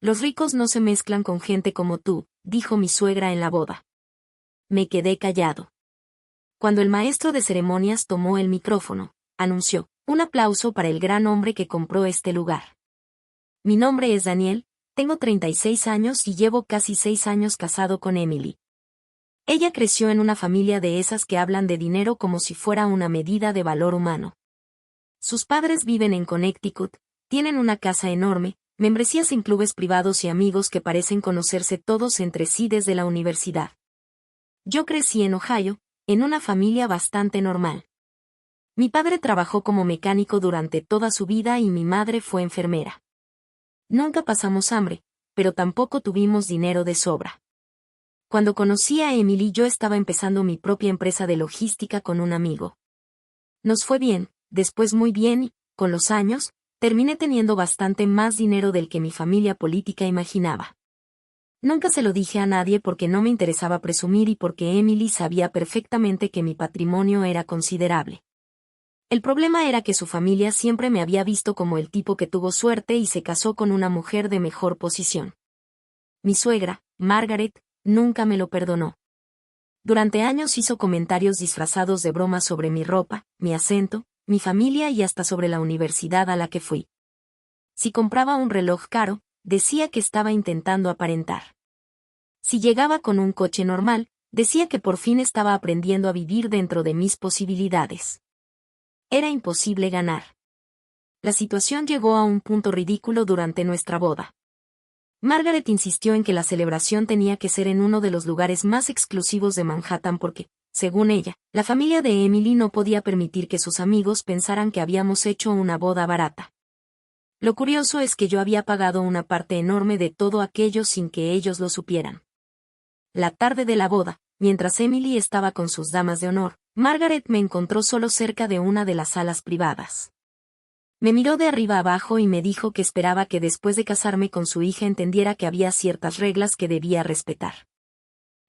Los ricos no se mezclan con gente como tú, dijo mi suegra en la boda. Me quedé callado. Cuando el maestro de ceremonias tomó el micrófono, anunció, un aplauso para el gran hombre que compró este lugar. Mi nombre es Daniel, tengo 36 años y llevo casi 6 años casado con Emily. Ella creció en una familia de esas que hablan de dinero como si fuera una medida de valor humano. Sus padres viven en Connecticut, tienen una casa enorme, membresías en clubes privados y amigos que parecen conocerse todos entre sí desde la universidad. Yo crecí en Ohio, en una familia bastante normal. Mi padre trabajó como mecánico durante toda su vida y mi madre fue enfermera. Nunca pasamos hambre, pero tampoco tuvimos dinero de sobra. Cuando conocí a Emily yo estaba empezando mi propia empresa de logística con un amigo. Nos fue bien, después muy bien y, con los años, terminé teniendo bastante más dinero del que mi familia política imaginaba. Nunca se lo dije a nadie porque no me interesaba presumir y porque Emily sabía perfectamente que mi patrimonio era considerable. El problema era que su familia siempre me había visto como el tipo que tuvo suerte y se casó con una mujer de mejor posición. Mi suegra, Margaret, nunca me lo perdonó. Durante años hizo comentarios disfrazados de bromas sobre mi ropa, mi acento, mi familia y hasta sobre la universidad a la que fui. Si compraba un reloj caro, decía que estaba intentando aparentar. Si llegaba con un coche normal, decía que por fin estaba aprendiendo a vivir dentro de mis posibilidades. Era imposible ganar. La situación llegó a un punto ridículo durante nuestra boda. Margaret insistió en que la celebración tenía que ser en uno de los lugares más exclusivos de Manhattan porque, según ella, la familia de Emily no podía permitir que sus amigos pensaran que habíamos hecho una boda barata. Lo curioso es que yo había pagado una parte enorme de todo aquello sin que ellos lo supieran. La tarde de la boda, mientras Emily estaba con sus damas de honor, Margaret me encontró solo cerca de una de las salas privadas. Me miró de arriba abajo y me dijo que esperaba que después de casarme con su hija entendiera que había ciertas reglas que debía respetar.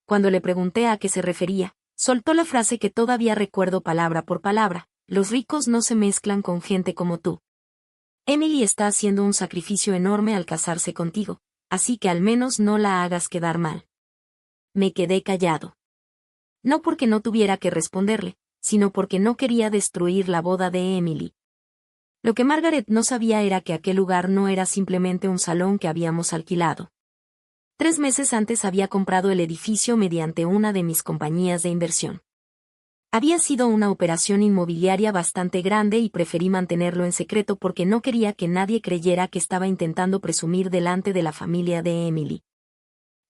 Cuando le pregunté a qué se refería, soltó la frase que todavía recuerdo palabra por palabra: los ricos no se mezclan con gente como tú. Emily está haciendo un sacrificio enorme al casarse contigo, así que al menos no la hagas quedar mal. Me quedé callado. No porque no tuviera que responderle, sino porque no quería destruir la boda de Emily. Lo que Margaret no sabía era que aquel lugar no era simplemente un salón que habíamos alquilado. 3 meses antes había comprado el edificio mediante una de mis compañías de inversión. Había sido una operación inmobiliaria bastante grande y preferí mantenerlo en secreto porque no quería que nadie creyera que estaba intentando presumir delante de la familia de Emily.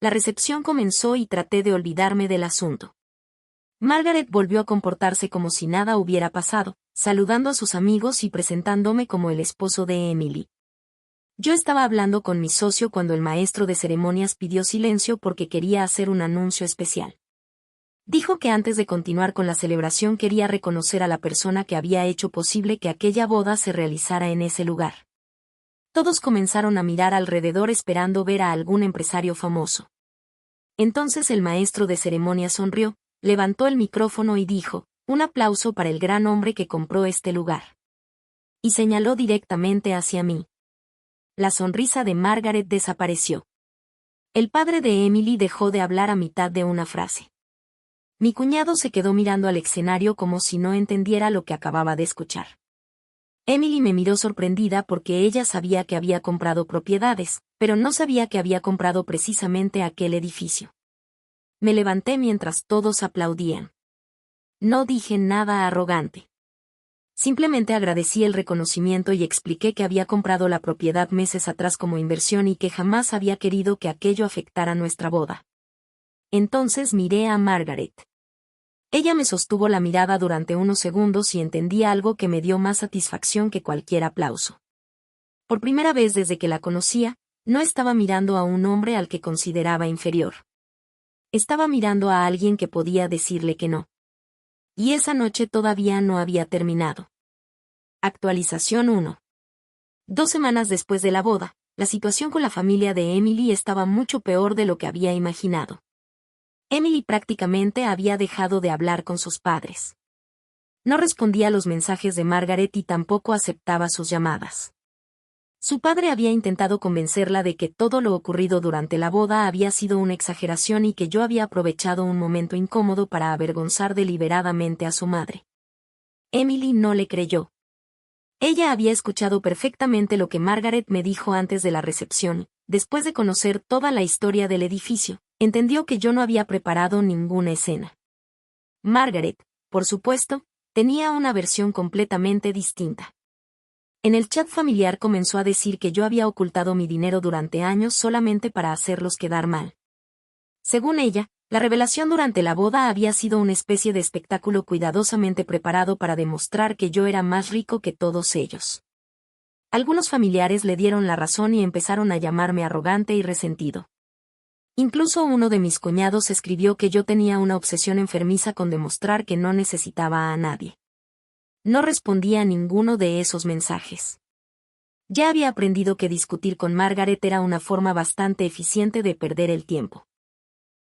La recepción comenzó y traté de olvidarme del asunto. Margaret volvió a comportarse como si nada hubiera pasado, saludando a sus amigos y presentándome como el esposo de Emily. Yo estaba hablando con mi socio cuando el maestro de ceremonias pidió silencio porque quería hacer un anuncio especial. Dijo que antes de continuar con la celebración quería reconocer a la persona que había hecho posible que aquella boda se realizara en ese lugar. Todos comenzaron a mirar alrededor esperando ver a algún empresario famoso. Entonces el maestro de ceremonias sonrió, levantó el micrófono y dijo: un aplauso para el gran hombre que compró este lugar. Y señaló directamente hacia mí. La sonrisa de Margaret desapareció. El padre de Emily dejó de hablar a mitad de una frase. Mi cuñado se quedó mirando al escenario como si no entendiera lo que acababa de escuchar. Emily me miró sorprendida porque ella sabía que había comprado propiedades, pero no sabía que había comprado precisamente aquel edificio. Me levanté mientras todos aplaudían. No dije nada arrogante. Simplemente agradecí el reconocimiento y expliqué que había comprado la propiedad meses atrás como inversión y que jamás había querido que aquello afectara nuestra boda. Entonces miré a Margaret. Ella me sostuvo la mirada durante unos segundos y entendí algo que me dio más satisfacción que cualquier aplauso. Por primera vez desde que la conocía, no estaba mirando a un hombre al que consideraba inferior. Estaba mirando a alguien que podía decirle que no. Y esa noche todavía no había terminado. Actualización 1. 2 semanas después de la boda, la situación con la familia de Emily estaba mucho peor de lo que había imaginado. Emily prácticamente había dejado de hablar con sus padres. No respondía a los mensajes de Margaret y tampoco aceptaba sus llamadas. Su padre había intentado convencerla de que todo lo ocurrido durante la boda había sido una exageración y que yo había aprovechado un momento incómodo para avergonzar deliberadamente a su madre. Emily no le creyó. Ella había escuchado perfectamente lo que Margaret me dijo antes de la recepción. Después de conocer toda la historia del edificio, entendió que yo no había preparado ninguna escena. Margaret, por supuesto, tenía una versión completamente distinta. En el chat familiar comenzó a decir que yo había ocultado mi dinero durante años solamente para hacerlos quedar mal. Según ella, la revelación durante la boda había sido una especie de espectáculo cuidadosamente preparado para demostrar que yo era más rico que todos ellos. Algunos familiares le dieron la razón y empezaron a llamarme arrogante y resentido. Incluso uno de mis cuñados escribió que yo tenía una obsesión enfermiza con demostrar que no necesitaba a nadie. No respondí a ninguno de esos mensajes. Ya había aprendido que discutir con Margaret era una forma bastante eficiente de perder el tiempo.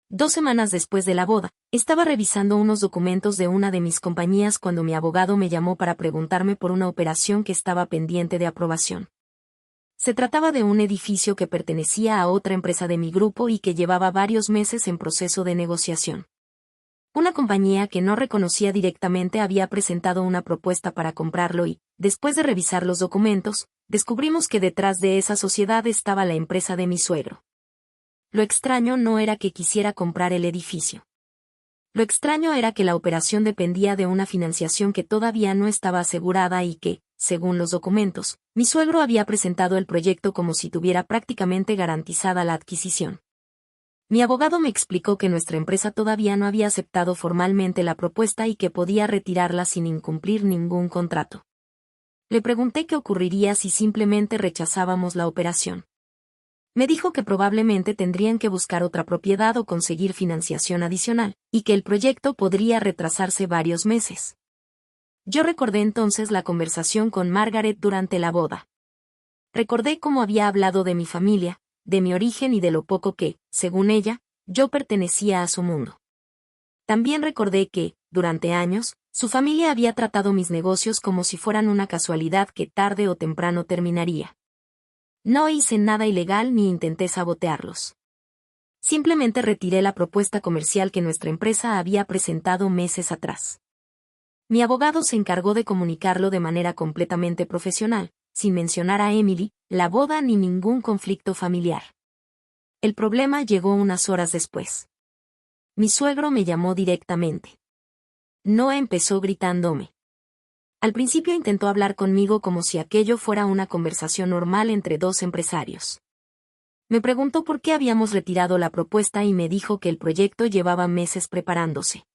2 semanas después de la boda, estaba revisando unos documentos de una de mis compañías cuando mi abogado me llamó para preguntarme por una operación que estaba pendiente de aprobación. Se trataba de un edificio que pertenecía a otra empresa de mi grupo y que llevaba varios meses en proceso de negociación. Una compañía que no reconocía directamente había presentado una propuesta para comprarlo y, después de revisar los documentos, descubrimos que detrás de esa sociedad estaba la empresa de mi suegro. Lo extraño no era que quisiera comprar el edificio. Lo extraño era que la operación dependía de una financiación que todavía no estaba asegurada y que, según los documentos, mi suegro había presentado el proyecto como si tuviera prácticamente garantizada la adquisición. Mi abogado me explicó que nuestra empresa todavía no había aceptado formalmente la propuesta y que podía retirarla sin incumplir ningún contrato. Le pregunté qué ocurriría si simplemente rechazábamos la operación. Me dijo que probablemente tendrían que buscar otra propiedad o conseguir financiación adicional, y que el proyecto podría retrasarse varios meses. Yo recordé entonces la conversación con Margaret durante la boda. Recordé cómo había hablado de mi familia, de mi origen y de lo poco que, según ella, yo pertenecía a su mundo. También recordé que, durante años, su familia había tratado mis negocios como si fueran una casualidad que tarde o temprano terminaría. No hice nada ilegal ni intenté sabotearlos. Simplemente retiré la propuesta comercial que nuestra empresa había presentado meses atrás. Mi abogado se encargó de comunicarlo de manera completamente profesional, sin mencionar a Emily, la boda ni ningún conflicto familiar. El problema llegó unas horas después. Mi suegro me llamó directamente. No empezó gritándome. Al principio intentó hablar conmigo como si aquello fuera una conversación normal entre dos empresarios. Me preguntó por qué habíamos retirado la propuesta y me dijo que el proyecto llevaba meses preparándose.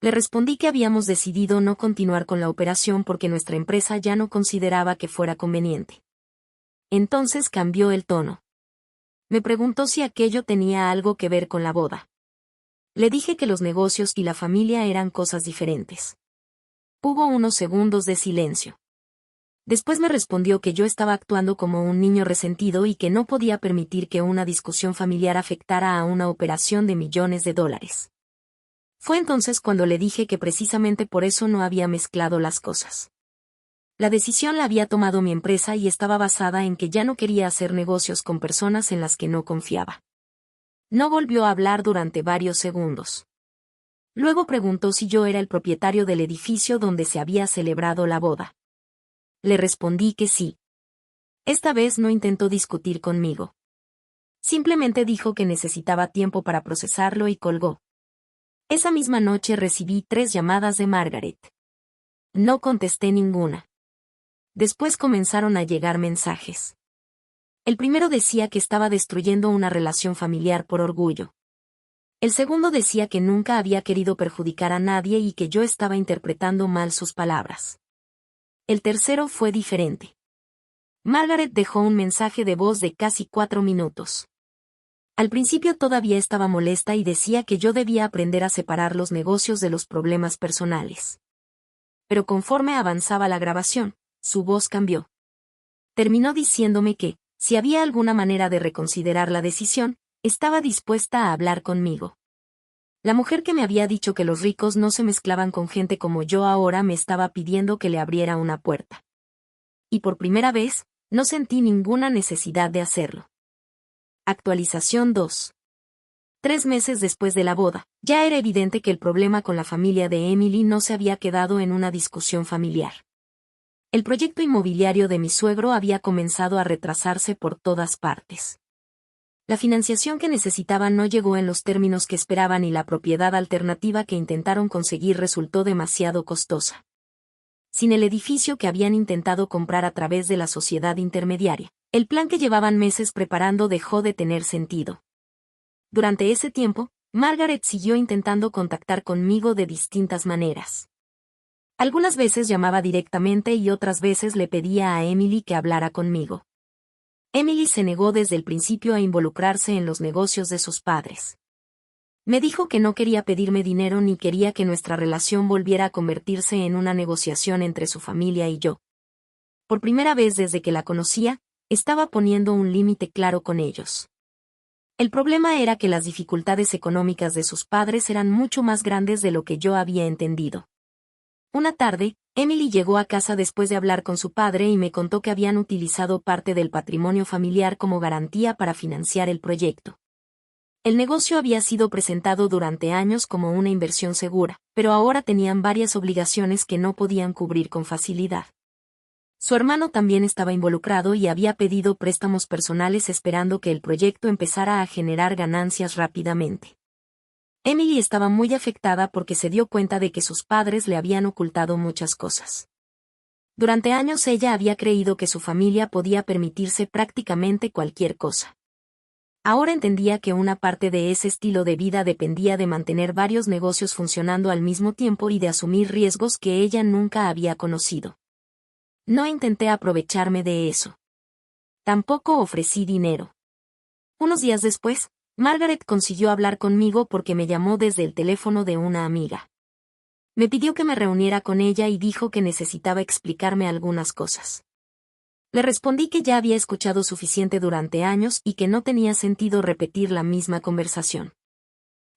Le respondí que habíamos decidido no continuar con la operación porque nuestra empresa ya no consideraba que fuera conveniente. Entonces cambió el tono. Me preguntó si aquello tenía algo que ver con la boda. Le dije que los negocios y la familia eran cosas diferentes. Hubo unos segundos de silencio. Después me respondió que yo estaba actuando como un niño resentido y que no podía permitir que una discusión familiar afectara a una operación de millones de dólares. Fue entonces cuando le dije que precisamente por eso no había mezclado las cosas. La decisión la había tomado mi empresa y estaba basada en que ya no quería hacer negocios con personas en las que no confiaba. No volvió a hablar durante varios segundos. Luego preguntó si yo era el propietario del edificio donde se había celebrado la boda. Le respondí que sí. Esta vez no intentó discutir conmigo. Simplemente dijo que necesitaba tiempo para procesarlo y colgó. Esa misma noche recibí 3 llamadas de Margaret. No contesté ninguna. Después comenzaron a llegar mensajes. El primero decía que estaba destruyendo una relación familiar por orgullo. El segundo decía que nunca había querido perjudicar a nadie y que yo estaba interpretando mal sus palabras. El tercero fue diferente. Margaret dejó un mensaje de voz de casi 4 minutos. Al principio todavía estaba molesta y decía que yo debía aprender a separar los negocios de los problemas personales. Pero conforme avanzaba la grabación, su voz cambió. Terminó diciéndome que, si había alguna manera de reconsiderar la decisión, estaba dispuesta a hablar conmigo. La mujer que me había dicho que los ricos no se mezclaban con gente como yo ahora me estaba pidiendo que le abriera una puerta. Y por primera vez, No sentí ninguna necesidad de hacerlo. Actualización 2. 3 meses después de la boda, ya era evidente que el problema con la familia de Emily no se había quedado en una discusión familiar. El proyecto inmobiliario de mi suegro había comenzado a retrasarse por todas partes. La financiación que necesitaban no llegó en los términos que esperaban y la propiedad alternativa que intentaron conseguir resultó demasiado costosa. Sin el edificio que habían intentado comprar a través de la sociedad intermediaria, el plan que llevaban meses preparando dejó de tener sentido. Durante ese tiempo, Margaret siguió intentando contactar conmigo de distintas maneras. Algunas veces llamaba directamente y otras veces le pedía a Emily que hablara conmigo. Emily se negó desde el principio a involucrarse en los negocios de sus padres. Me dijo que no quería pedirme dinero ni quería que nuestra relación volviera a convertirse en una negociación entre su familia y yo. Por primera vez desde que la conocía, estaba poniendo un límite claro con ellos. El problema era que las dificultades económicas de sus padres eran mucho más grandes de lo que yo había entendido. Una tarde, Emily llegó a casa después de hablar con su padre y me contó que habían utilizado parte del patrimonio familiar como garantía para financiar el proyecto. El negocio había sido presentado durante años como una inversión segura, pero ahora tenían varias obligaciones que no podían cubrir con facilidad. Su hermano también estaba involucrado y había pedido préstamos personales esperando que el proyecto empezara a generar ganancias rápidamente. Emily estaba muy afectada porque se dio cuenta de que sus padres le habían ocultado muchas cosas. Durante años ella había creído que su familia podía permitirse prácticamente cualquier cosa. Ahora entendía que una parte de ese estilo de vida dependía de mantener varios negocios funcionando al mismo tiempo y de asumir riesgos que ella nunca había conocido. No intenté aprovecharme de eso. Tampoco ofrecí dinero. Unos días después, Margaret consiguió hablar conmigo porque me llamó desde el teléfono de una amiga. Me pidió que me reuniera con ella y dijo que necesitaba explicarme algunas cosas. Le respondí que ya había escuchado suficiente durante años y que no tenía sentido repetir la misma conversación.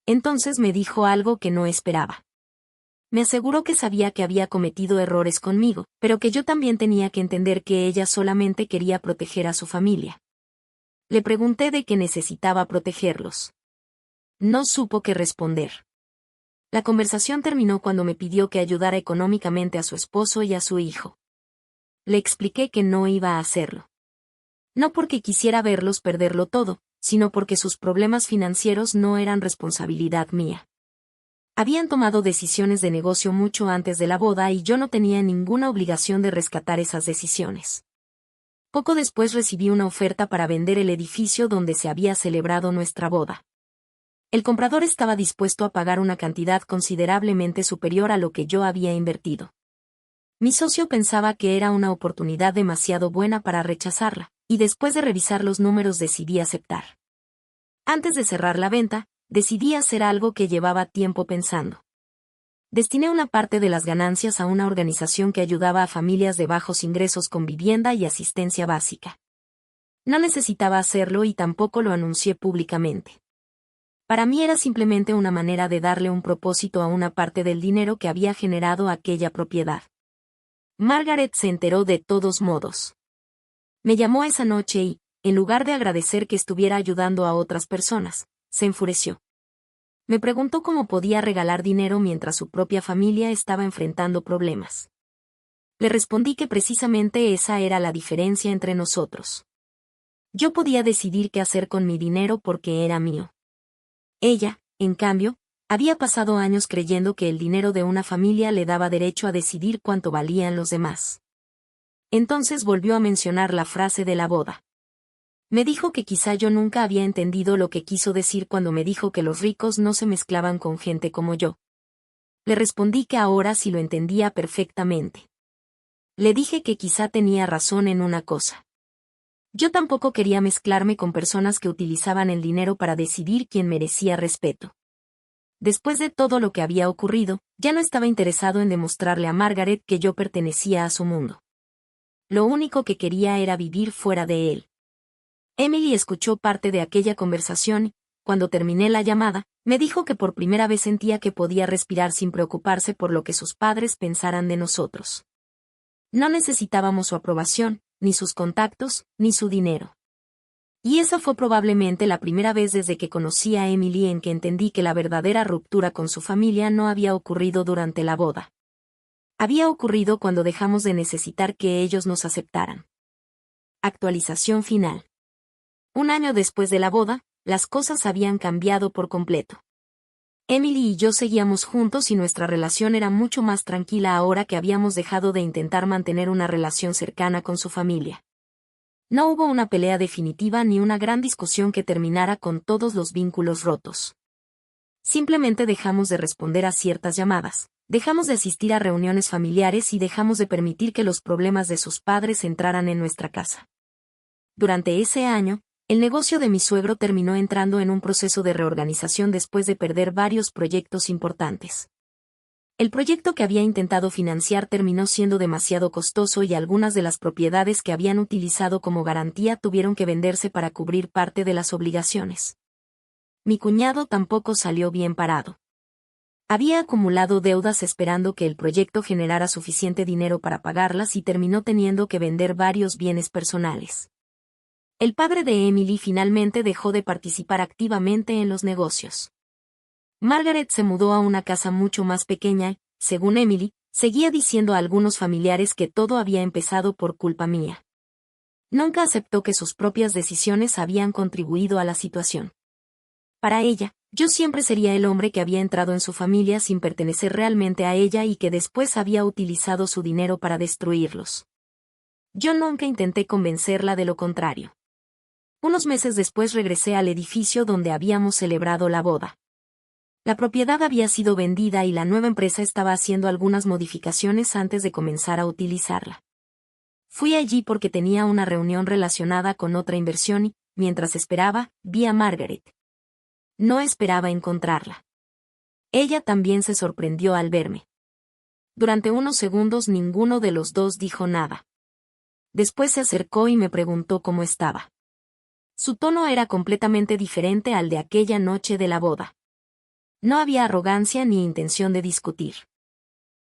Entonces me dijo algo que no esperaba. Me aseguró que sabía que había cometido errores conmigo, pero que yo también tenía que entender que ella solamente quería proteger a su familia. Le pregunté de qué necesitaba protegerlos. No supo qué responder. La conversación terminó cuando me pidió que ayudara económicamente a su esposo y a su hijo. Le expliqué que no iba a hacerlo. No porque quisiera verlos perderlo todo, sino porque sus problemas financieros no eran responsabilidad mía. Habían tomado decisiones de negocio mucho antes de la boda y yo no tenía ninguna obligación de rescatar esas decisiones. Poco después recibí una oferta para vender el edificio donde se había celebrado nuestra boda. El comprador estaba dispuesto a pagar una cantidad considerablemente superior a lo que yo había invertido. Mi socio pensaba que era una oportunidad demasiado buena para rechazarla, y después de revisar los números decidí aceptar. Antes de cerrar la venta, decidí hacer algo que llevaba tiempo pensando. Destiné una parte de las ganancias a una organización que ayudaba a familias de bajos ingresos con vivienda y asistencia básica. No necesitaba hacerlo y tampoco lo anuncié públicamente. Para mí era simplemente una manera de darle un propósito a una parte del dinero que había generado aquella propiedad. Margaret se enteró de todos modos. Me llamó esa noche y, en lugar de agradecer que estuviera ayudando a otras personas, se enfureció. Me preguntó cómo podía regalar dinero mientras su propia familia estaba enfrentando problemas. Le respondí que precisamente esa era la diferencia entre nosotros. Yo podía decidir qué hacer con mi dinero porque era mío. Ella, en cambio, había pasado años creyendo que el dinero de una familia le daba derecho a decidir cuánto valían los demás. Entonces volvió a mencionar la frase de la boda. Me dijo que quizá yo nunca había entendido lo que quiso decir cuando me dijo que los ricos no se mezclaban con gente como yo. Le respondí que ahora sí lo entendía perfectamente. Le dije que quizá tenía razón en una cosa. Yo tampoco quería mezclarme con personas que utilizaban el dinero para decidir quién merecía respeto. Después de todo lo que había ocurrido, ya no estaba interesado en demostrarle a Margaret que yo pertenecía a su mundo. Lo único que quería era vivir fuera de él. Emily escuchó parte de aquella conversación y, cuando terminé la llamada, me dijo que por primera vez sentía que podía respirar sin preocuparse por lo que sus padres pensaran de nosotros. No necesitábamos su aprobación, ni sus contactos, ni su dinero. Y esa fue probablemente la primera vez desde que conocí a Emily en que entendí que la verdadera ruptura con su familia no había ocurrido durante la boda. Había ocurrido cuando dejamos de necesitar que ellos nos aceptaran. Actualización final. Un año después de la boda, las cosas habían cambiado por completo. Emily y yo seguíamos juntos y nuestra relación era mucho más tranquila ahora que habíamos dejado de intentar mantener una relación cercana con su familia. No hubo una pelea definitiva ni una gran discusión que terminara con todos los vínculos rotos. Simplemente dejamos de responder a ciertas llamadas, dejamos de asistir a reuniones familiares y dejamos de permitir que los problemas de sus padres entraran en nuestra casa. Durante ese año, el negocio de mi suegro terminó entrando en un proceso de reorganización después de perder varios proyectos importantes. El proyecto que había intentado financiar terminó siendo demasiado costoso y algunas de las propiedades que habían utilizado como garantía tuvieron que venderse para cubrir parte de las obligaciones. Mi cuñado tampoco salió bien parado. Había acumulado deudas esperando que el proyecto generara suficiente dinero para pagarlas y terminó teniendo que vender varios bienes personales. El padre de Emily finalmente dejó de participar activamente en los negocios. Margaret se mudó a una casa mucho más pequeña y, según Emily, seguía diciendo a algunos familiares que todo había empezado por culpa mía. Nunca aceptó que sus propias decisiones habían contribuido a la situación. Para ella, yo siempre sería el hombre que había entrado en su familia sin pertenecer realmente a ella y que después había utilizado su dinero para destruirlos. Yo nunca intenté convencerla de lo contrario. Unos meses después regresé al edificio donde habíamos celebrado la boda. La propiedad había sido vendida y la nueva empresa estaba haciendo algunas modificaciones antes de comenzar a utilizarla. Fui allí porque tenía una reunión relacionada con otra inversión y, mientras esperaba, vi a Margaret. No esperaba encontrarla. Ella también se sorprendió al verme. Durante unos segundos ninguno de los dos dijo nada. Después se acercó y me preguntó cómo estaba. Su tono era completamente diferente al de aquella noche de la boda. No había arrogancia ni intención de discutir.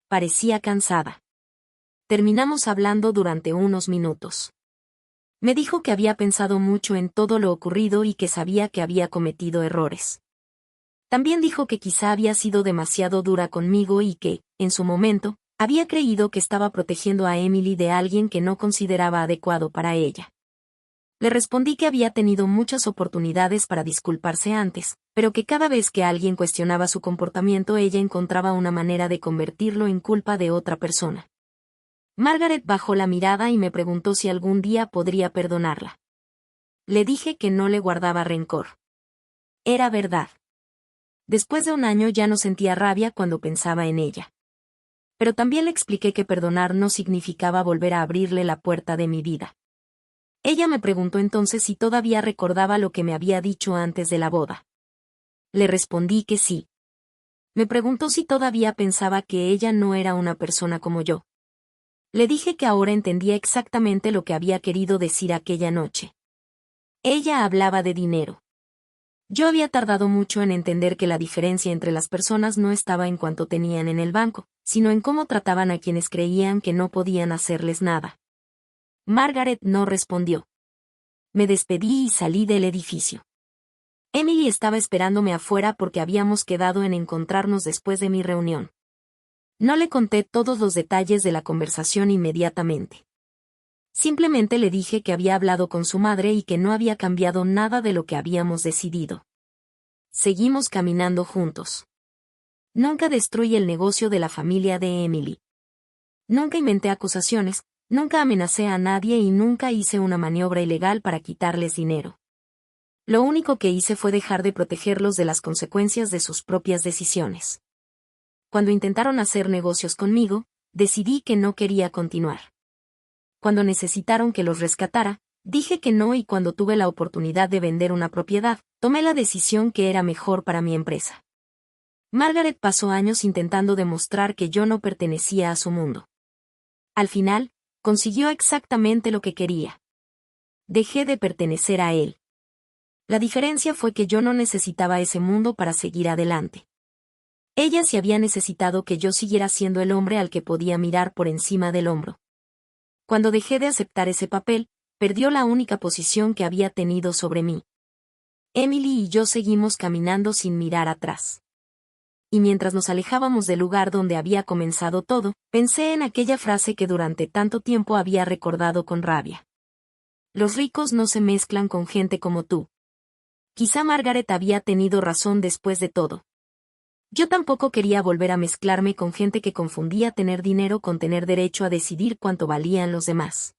Parecía cansada. Terminamos hablando durante unos minutos. Me dijo que había pensado mucho en todo lo ocurrido y que sabía que había cometido errores. También dijo que quizá había sido demasiado dura conmigo y que, en su momento, había creído que estaba protegiendo a Emily de alguien que no consideraba adecuado para ella. Le respondí que había tenido muchas oportunidades para disculparse antes, pero que cada vez que alguien cuestionaba su comportamiento ella encontraba una manera de convertirlo en culpa de otra persona. Margaret bajó la mirada y me preguntó si algún día podría perdonarla. Le dije que no le guardaba rencor. Era verdad. Después de un año ya no sentía rabia cuando pensaba en ella. Pero también le expliqué que perdonar no significaba volver a abrirle la puerta de mi vida. Ella me preguntó entonces si todavía recordaba lo que me había dicho antes de la boda. Le respondí que sí. Me preguntó si todavía pensaba que ella no era una persona como yo. Le dije que ahora entendía exactamente lo que había querido decir aquella noche. Ella hablaba de dinero. Yo había tardado mucho en entender que la diferencia entre las personas no estaba en cuánto tenían en el banco, sino en cómo trataban a quienes creían que no podían hacerles nada. Margaret no respondió. Me despedí y salí del edificio. Emily estaba esperándome afuera porque habíamos quedado en encontrarnos después de mi reunión. No le conté todos los detalles de la conversación inmediatamente. Simplemente le dije que había hablado con su madre y que no había cambiado nada de lo que habíamos decidido. Seguimos caminando juntos. Nunca destruí el negocio de la familia de Emily. Nunca inventé acusaciones, nunca amenacé a nadie y nunca hice una maniobra ilegal para quitarles dinero. Lo único que hice fue dejar de protegerlos de las consecuencias de sus propias decisiones. Cuando intentaron hacer negocios conmigo, decidí que no quería continuar. Cuando necesitaron que los rescatara, dije que no y cuando tuve la oportunidad de vender una propiedad, tomé la decisión que era mejor para mi empresa. Margaret pasó años intentando demostrar que yo no pertenecía a su mundo. Al final, consiguió exactamente lo que quería. Dejé de pertenecer a él. La diferencia fue que yo no necesitaba ese mundo para seguir adelante. Ella sí había necesitado que yo siguiera siendo el hombre al que podía mirar por encima del hombro. Cuando dejé de aceptar ese papel, perdió la única posición que había tenido sobre mí. Emily y yo seguimos caminando sin mirar atrás. Y mientras nos alejábamos del lugar donde había comenzado todo, pensé en aquella frase que durante tanto tiempo había recordado con rabia. Los ricos no se mezclan con gente como tú. Quizá Margaret había tenido razón después de todo. Yo tampoco quería volver a mezclarme con gente que confundía tener dinero con tener derecho a decidir cuánto valían los demás.